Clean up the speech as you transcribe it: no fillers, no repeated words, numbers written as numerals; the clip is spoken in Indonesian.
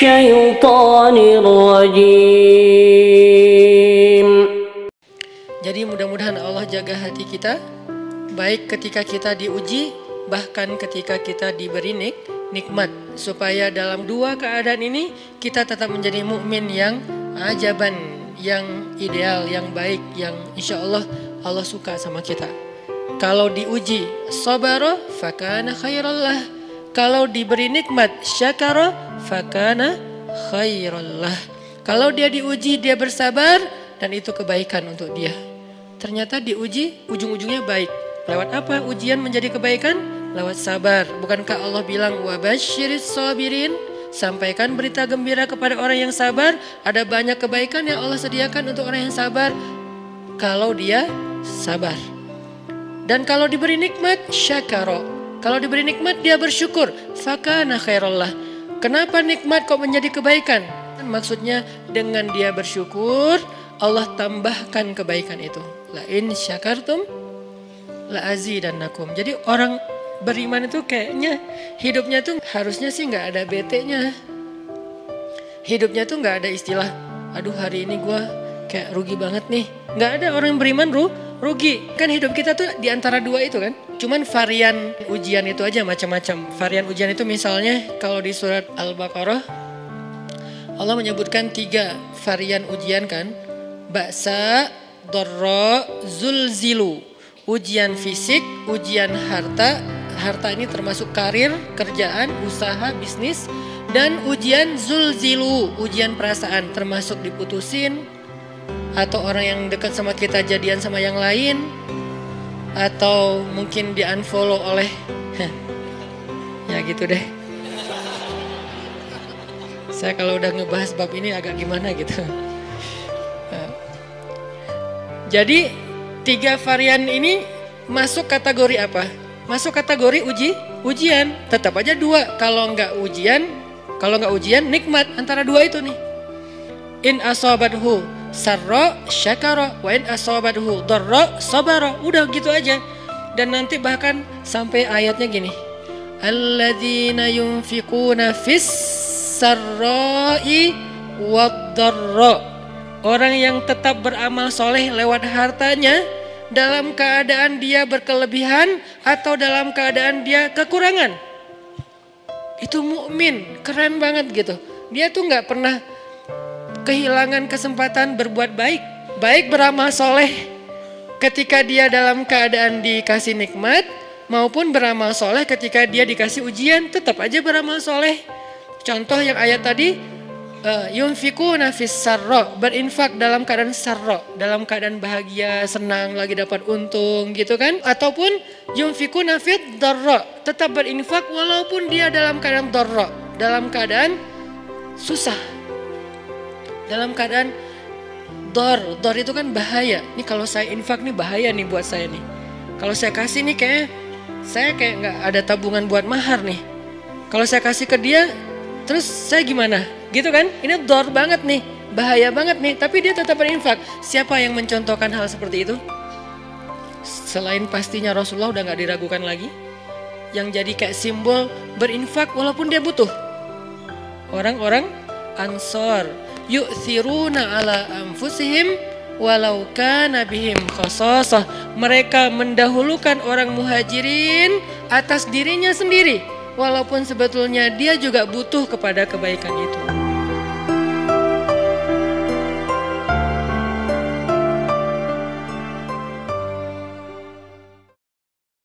الشيطان الرجيم. Jadi mudah-mudahan Allah jaga hati kita, baik ketika kita diuji, bahkan ketika kita diberi nikmat, supaya dalam dua keadaan ini kita tetap menjadi mukmin yang ajaban, yang ideal, yang baik, yang insya Allah Allah suka sama kita. Kalau diuji sabara fakana khairallah, kalau diberi nikmat syakara fakana khairallah. Kalau dia diuji dia bersabar dan itu kebaikan untuk dia. Ternyata diuji ujung-ujungnya baik. Lewat apa ujian menjadi kebaikan? Lewat sabar. Bukankah Allah bilang wabasyiris sabirin? Sampaikan berita gembira kepada orang yang sabar. Ada banyak kebaikan yang Allah sediakan untuk orang yang sabar kalau dia sabar. Dan kalau diberi nikmat syakara. Kalau diberi nikmat dia bersyukur. Fakana khairallah. Kenapa nikmat kok menjadi kebaikan? Maksudnya dengan dia bersyukur Allah tambahkan kebaikan itu. La in syakartum la azidannakum. Jadi orang beriman itu kayaknya hidupnya tuh harusnya sih nggak ada bete-nya. Hidupnya tuh nggak ada istilah, aduh hari ini gue kayak rugi banget nih. Nggak ada orang yang beriman rugi. Kan hidup kita tuh di antara dua itu kan. Cuman varian ujian itu aja macam-macam. Varian ujian itu misalnya kalau di surat Al-Baqarah Allah menyebutkan 3 varian ujian kan. Ba'sa, dharra, zulzilu. Ujian fisik, ujian harta. Harta ini termasuk karir, kerjaan, usaha, bisnis. Dan ujian zulzilu, ujian perasaan termasuk diputusin. Atau orang yang dekat sama kita jadian sama yang lain. Atau mungkin di unfollow oleh ya gitu deh. Saya kalau udah ngebahas bab ini agak gimana gitu. Jadi 3 varian ini masuk kategori apa? Masuk kategori ujian. Tetap aja 2. Kalau nggak ujian nikmat. Antara 2 itu nih. In asabathu sarra syakara wa in asabathu dharra sabara. Udah gitu aja. Dan nanti bahkan sampai ayatnya gini. Alladzina yunfiquna fis sarra'i wad dharra. Orang yang tetap beramal soleh lewat hartanya dalam keadaan dia berkelebihan atau dalam keadaan dia kekurangan. Itu mukmin, keren banget gitu. Dia tuh nggak pernah kehilangan kesempatan berbuat baik. Baik beramal soleh ketika dia dalam keadaan dikasih nikmat maupun beramal soleh ketika dia dikasih ujian, tetap aja beramal soleh. Contoh yang ayat tadi. Yunfikuna fis sarra, berinfak dalam keadaan sarra, dalam keadaan bahagia, senang, lagi dapat untung gitu kan. Ataupun yunfikuna fit dharra, tetap berinfak walaupun dia dalam keadaan dharra, dalam keadaan susah. Dalam keadaan dor itu kan bahaya. Nih kalau saya infak nih bahaya nih buat saya nih. Kalau saya kasih nih saya kayak nggak ada tabungan buat mahar nih. Kalau saya kasih ke dia, terus saya gimana? Gitu kan? Ini dor banget nih, bahaya banget nih. Tapi dia tetap berinfak. Siapa yang mencontohkan hal seperti itu? Selain pastinya Rasulullah udah gak diragukan lagi. Yang jadi kayak simbol berinfak walaupun dia butuh. Orang-orang Ansor. Yu'thiruna ala anfusihim walau kana bihim khasasah. Mereka mendahulukan orang muhajirin atas dirinya sendiri. Walaupun sebetulnya dia juga butuh kepada kebaikan itu.